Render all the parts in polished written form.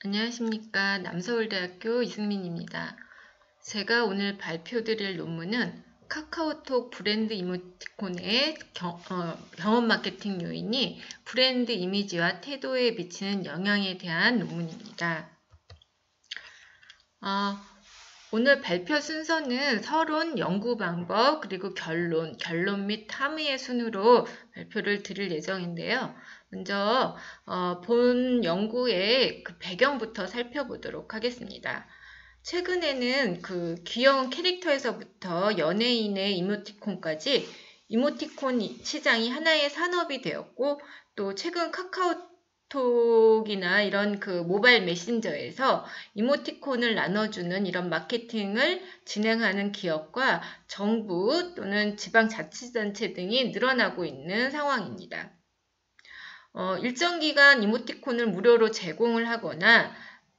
안녕하십니까. 남서울대학교 이승민입니다. 제가 오늘 발표드릴 논문은 카카오톡 브랜드 이모티콘의 경험 마케팅 요인이 브랜드 이미지와 태도에 미치는 영향에 대한 논문입니다. 오늘 발표 순서는 서론, 연구 방법, 그리고 결론 및 함의의 순으로 발표를 드릴 예정인데요. 먼저 본 연구의 그 배경부터 살펴보도록 하겠습니다. 최근에는 그 귀여운 캐릭터에서부터 연예인의 이모티콘까지 이모티콘 시장이 하나의 산업이 되었고, 또 최근 카카오톡이나 이런 그 모바일 메신저에서 이모티콘을 나눠주는 이런 마케팅을 진행하는 기업과 정부 또는 지방자치단체 등이 늘어나고 있는 상황입니다. 일정 기간 이모티콘을 무료로 제공을 하거나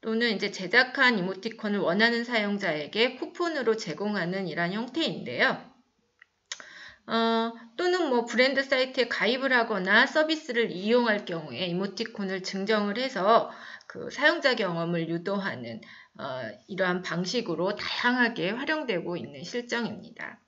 또는 이제 제작한 이모티콘을 원하는 사용자에게 쿠폰으로 제공하는 이러한 형태인데요. 또는 뭐 브랜드 사이트에 가입을 하거나 서비스를 이용할 경우에 이모티콘을 증정을 해서 그 사용자 경험을 유도하는 이러한 방식으로 다양하게 활용되고 있는 실정입니다.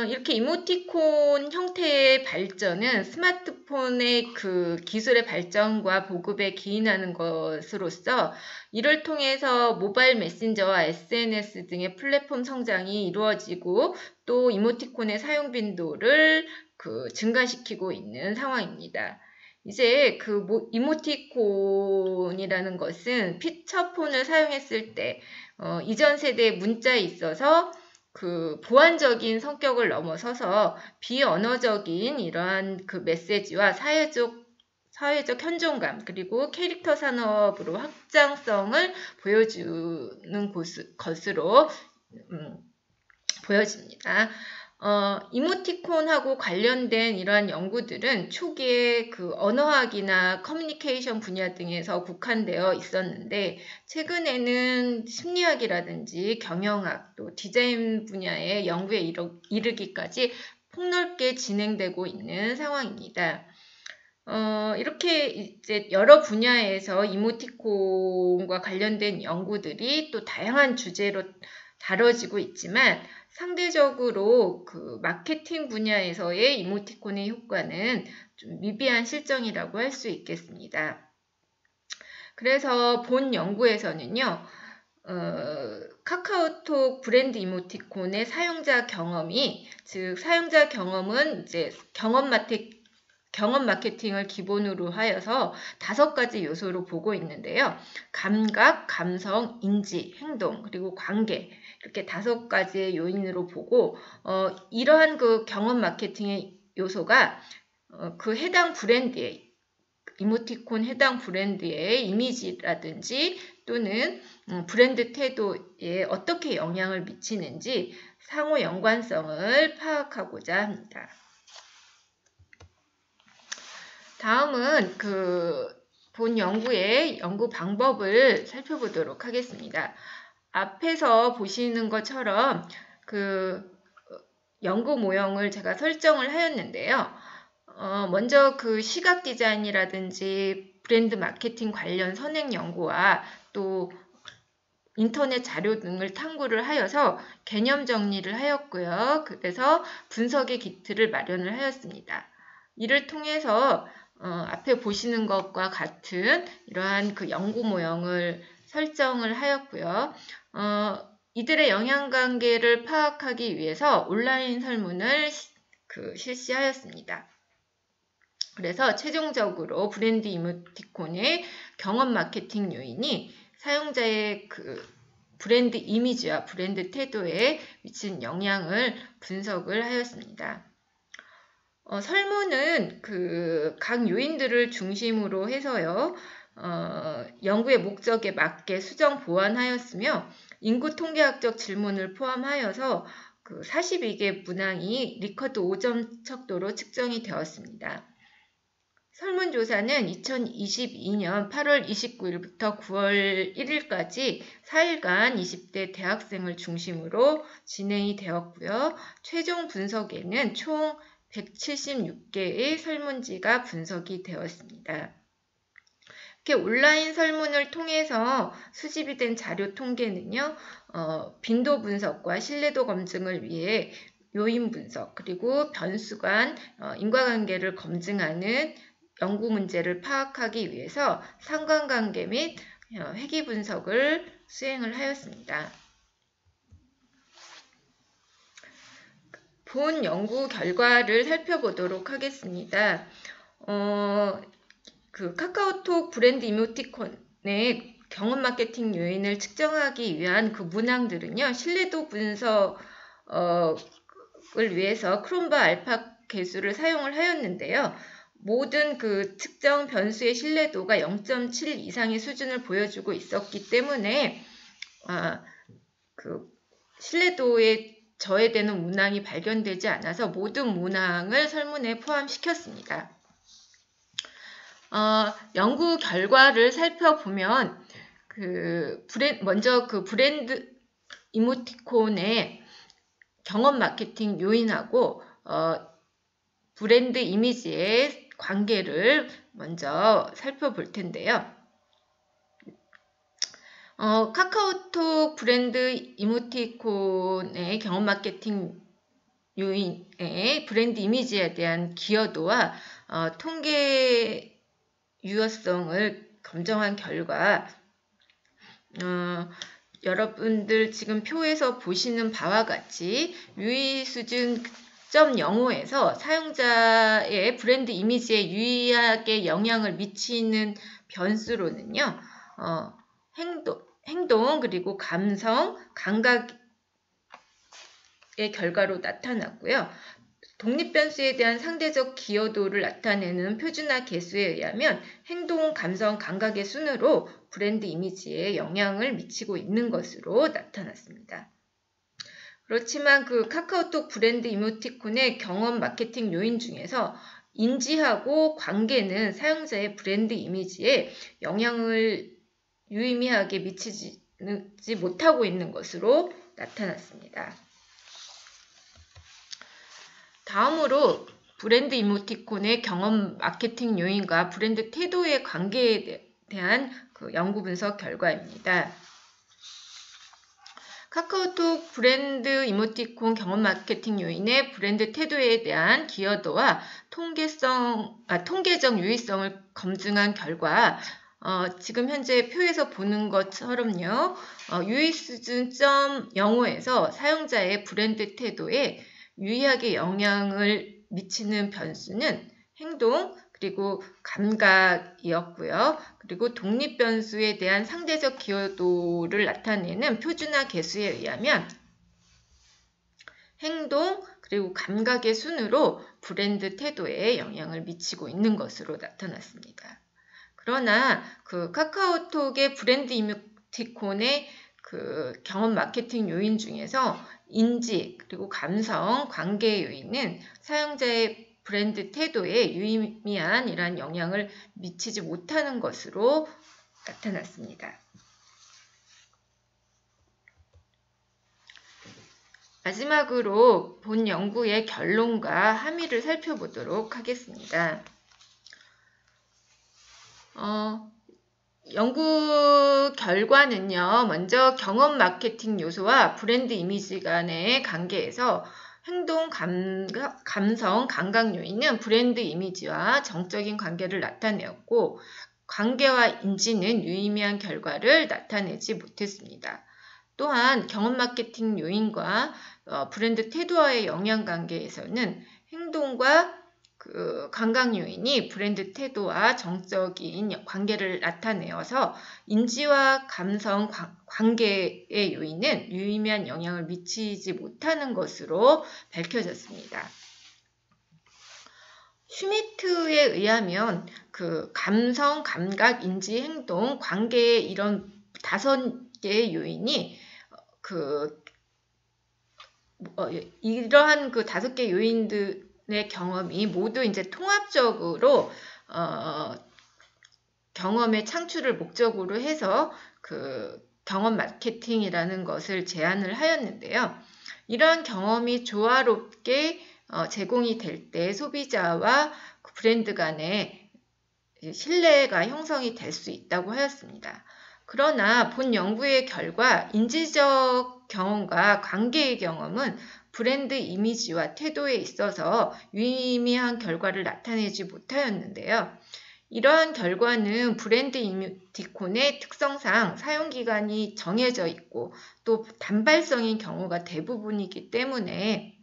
이렇게 이모티콘 형태의 발전은 스마트폰의 그 기술의 발전과 보급에 기인하는 것으로서 이를 통해서 모바일 메신저와 SNS 등의 플랫폼 성장이 이루어지고 또 이모티콘의 사용 빈도를 증가시키고 있는 상황입니다. 이제 이모티콘이라는 것은 피처폰을 사용했을 때 이전 세대의 문자에 있어서 보안적인 성격을 넘어서서 비언어적인 이러한 그 메시지와 사회적 현존감 그리고 캐릭터 산업으로 확장성을 보여주는 것으로 보여집니다. 이모티콘하고 관련된 이러한 연구들은 초기에 언어학이나 커뮤니케이션 분야 등에서 국한되어 있었는데 최근에는 심리학이라든지 경영학 또 디자인 분야의 연구에 이르기까지 폭넓게 진행되고 있는 상황입니다. 이렇게 이제 여러 분야에서 이모티콘과 관련된 연구들이 또 다양한 주제로 다뤄지고 있지만 상대적으로 마케팅 분야에서의 이모티콘의 효과는 좀 미비한 실정이라고 할 수 있겠습니다. 그래서 본 연구에서는요, 카카오톡 브랜드 이모티콘의 사용자 경험이, 즉 사용자 경험은 이제 경험 마케팅을 기본으로 하여서 5가지 요소로 보고 있는데요. 감각, 감성, 인지, 행동, 그리고 관계 이렇게 5가지의 요인으로 보고 이러한 경험 마케팅의 요소가 해당 브랜드의 이모티콘 해당 브랜드의 이미지라든지 또는 브랜드 태도에 어떻게 영향을 미치는지 상호 연관성을 파악하고자 합니다. 다음은 본 연구의 연구 방법을 살펴보도록 하겠습니다. 앞에서 보시는 것처럼 연구 모형을 제가 설정을 하였는데요. 먼저 시각 디자인이라든지 브랜드 마케팅 관련 선행 연구와 또 인터넷 자료 등을 탐구를 하여서 개념 정리를 하였고요. 그래서 분석의 기틀을 마련을 하였습니다. 이를 통해서 앞에 보시는 것과 같은 이러한 연구 모형을 설정을 하였고요. 이들의 영향관계를 파악하기 위해서 온라인 설문을 실시하였습니다. 그래서 최종적으로 브랜드 이모티콘의 경험 마케팅 요인이 사용자의 브랜드 이미지와 브랜드 태도에 미친 영향을 분석을 하였습니다. 설문은 각 요인들을 중심으로 해서요. 연구의 목적에 맞게 수정 보완하였으며 인구 통계학적 질문을 포함하여서 42개 문항이 리커트 5점 척도로 측정이 되었습니다. 설문조사는 2022년 8월 29일부터 9월 1일까지 4일간 20대 대학생을 중심으로 진행이 되었고요. 최종 분석에는 총 176개의 설문지가 분석이 되었습니다. 이렇게 온라인 설문을 통해서 수집이 된 자료 통계는요, 빈도 분석과 신뢰도 검증을 위해 요인 분석, 그리고 변수 간 인과관계를 검증하는 연구 문제를 파악하기 위해서 상관관계 및 회귀 분석을 수행을 하였습니다. 본 연구 결과를 살펴보도록 하겠습니다. 카카오톡 브랜드 이모티콘의 경험 마케팅 요인을 측정하기 위한 그 문항들은요, 신뢰도 분석을 위해서 크롬바 알파 개수를 사용을 하였는데요. 모든 그 측정 변수의 신뢰도가 0.7 이상의 수준을 보여주고 있었기 때문에 그 신뢰도에 저해되는 문항이 발견되지 않아서 모든 문항을 설문에 포함시켰습니다. 연구 결과를 살펴보면 먼저 그 브랜드 이모티콘의 경험 마케팅 요인하고 브랜드 이미지의 관계를 먼저 살펴볼 텐데요. 카카오톡 브랜드 이모티콘의 경험 마케팅 요인의 브랜드 이미지에 대한 기여도와 통계 유효성을 검증한 결과 여러분들 지금 표에서 보시는 바와 같이 유의 수준 0.05에서 사용자의 브랜드 이미지에 유의하게 영향을 미치는 변수로는요. 행동 그리고 감성, 감각의 결과로 나타났고요. 독립변수에 대한 상대적 기여도를 나타내는 표준화 계수에 의하면 행동, 감성, 감각의 순으로 브랜드 이미지에 영향을 미치고 있는 것으로 나타났습니다. 그렇지만 그 카카오톡 브랜드 이모티콘의 경험 마케팅 요인 중에서 인지하고 관계는 사용자의 브랜드 이미지에 영향을 유의미하게 미치지 못하고 있는 것으로 나타났습니다. 다음으로 브랜드 이모티콘의 경험 마케팅 요인과 브랜드 태도의 관계에 대한 그 연구 분석 결과입니다. 카카오톡 브랜드 이모티콘 경험 마케팅 요인의 브랜드 태도에 대한 기여도와 통계적 유의성을 검증한 결과 지금 현재 표에서 보는 것처럼요. 유의 수준 0.05에서 사용자의 브랜드 태도에 유의하게 영향을 미치는 변수는 행동 그리고 감각이었고요. 그리고 독립 변수에 대한 상대적 기여도를 나타내는 표준화 계수에 의하면 행동 그리고 감각의 순으로 브랜드 태도에 영향을 미치고 있는 것으로 나타났습니다. 그러나 그 카카오톡의 브랜드 이모티콘의 그 경험 마케팅 요인 중에서 인지 그리고 감성, 관계 요인은 사용자의 브랜드 태도에 유의미한 이러한 영향을 미치지 못하는 것으로 나타났습니다. 마지막으로 본 연구의 결론과 함의를 살펴보도록 하겠습니다. 연구 결과는요, 먼저 경험 마케팅 요소와 브랜드 이미지 간의 관계에서 행동, 감성, 감각 요인은 브랜드 이미지와 정적인 관계를 나타내었고, 관계와 인지는 유의미한 결과를 나타내지 못했습니다. 또한 경험 마케팅 요인과 브랜드 태도와의 영향 관계에서는 행동과 감각 요인이 브랜드 태도와 정적인 관계를 나타내어서 인지와 감성 관계의 요인은 유의미한 영향을 미치지 못하는 것으로 밝혀졌습니다. 슈미트에 의하면 그 감성, 감각, 인지, 행동, 관계의 이런 5개의 요인이 이러한 그 5개 요인들의 경험이 모두 이제 통합적으로 경험의 창출을 목적으로 해서 그 경험 마케팅이라는 것을 제안을 하였는데요. 이러한 경험이 조화롭게 제공이 될 때 소비자와 브랜드 간의 신뢰가 형성이 될 수 있다고 하였습니다. 그러나 본 연구의 결과 인지적 경험과 관계의 경험은 브랜드 이미지와 태도에 있어서 유의미한 결과를 나타내지 못하였는데요. 이러한 결과는 브랜드 이모티콘의 특성상 사용기간이 정해져 있고 또 단발성인 경우가 대부분이기 때문에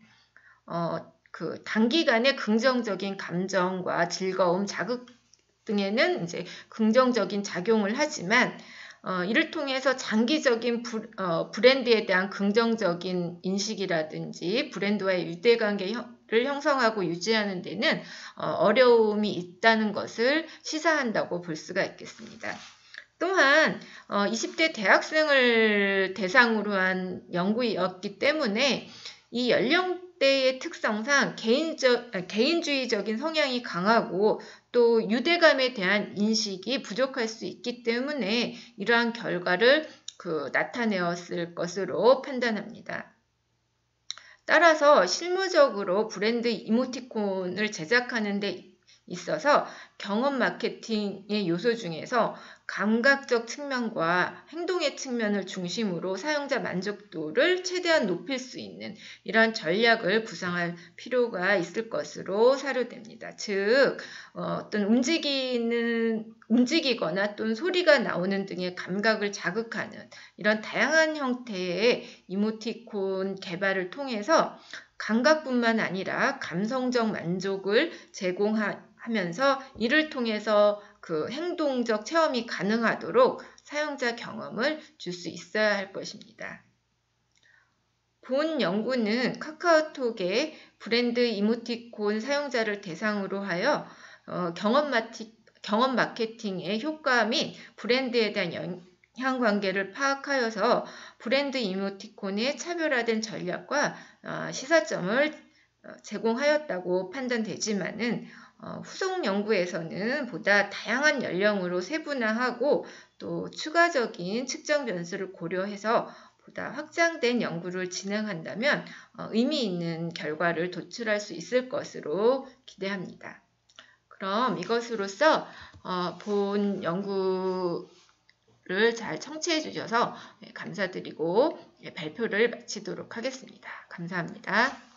단기간의 긍정적인 감정과 즐거움, 자극 등에는 이제 긍정적인 작용을 하지만 이를 통해서 장기적인 브랜드에 대한 긍정적인 인식이라든지 브랜드와의 유대관계를 형성하고 유지하는 데는 어려움이 있다는 것을 시사한다고 볼 수가 있겠습니다. 또한 20대 대학생을 대상으로 한 연구였기 때문에 이 연령대의 특성상 개인주의적인 성향이 강하고 또 유대감에 대한 인식이 부족할 수 있기 때문에 이러한 결과를 나타내었을 것으로 판단합니다. 따라서 실무적으로 브랜드 이모티콘을 제작하는 데 있어서 경험 마케팅의 요소 중에서 감각적 측면과 행동의 측면을 중심으로 사용자 만족도를 최대한 높일 수 있는 이러한 전략을 구상할 필요가 있을 것으로 사료됩니다. 즉, 어떤 움직이거나 또는 소리가 나오는 등의 감각을 자극하는 이런 다양한 형태의 이모티콘 개발을 통해서 감각뿐만 아니라 감성적 만족을 제공하면서 이를 통해서 행동적 체험이 가능하도록 사용자 경험을 줄 수 있어야 할 것입니다. 본 연구는 카카오톡의 브랜드 이모티콘 사용자를 대상으로 하여 경험 마케팅의 효과 및 브랜드에 대한 영향관계를 파악하여서 브랜드 이모티콘의 차별화된 전략과 시사점을 제공하였다고 판단되지만은 후속 연구에서는 보다 다양한 연령으로 세분화하고 또 추가적인 측정 변수를 고려해서 보다 확장된 연구를 진행한다면 의미 있는 결과를 도출할 수 있을 것으로 기대합니다. 그럼 이것으로써 본 연구를 잘 청취해 주셔서 감사드리고 발표를 마치도록 하겠습니다. 감사합니다.